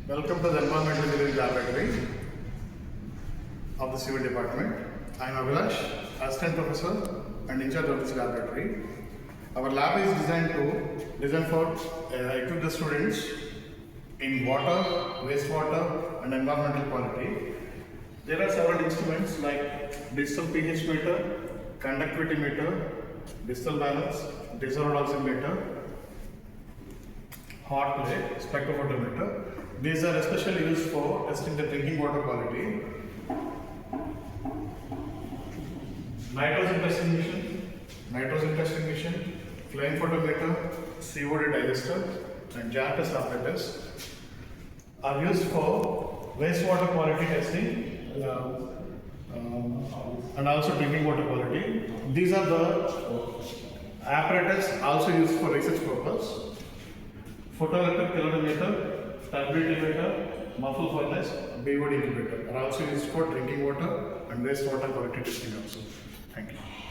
Welcome to the Environmental Engineering Laboratory of the Civil Department. I am Abhilash, Assistant Professor and in charge of this laboratory. Our lab is designed for equip the students in water, wastewater and environmental quality. There are several instruments like digital pH meter, conductivity meter, digital balance, dissolved oximeter, hot plate, spectrophotometer. These are especially used for testing the drinking water quality. Nitrogen testing machine, flame photometer, COD digester, and jar test apparatus are used for wastewater quality testing and also drinking water quality. These are the apparatus also used for research purpose. Photoelectric calorimeter, turbidity meter, muffle furnace, BOD incubator are also used for drinking water and wastewater quality testing also. Thank you.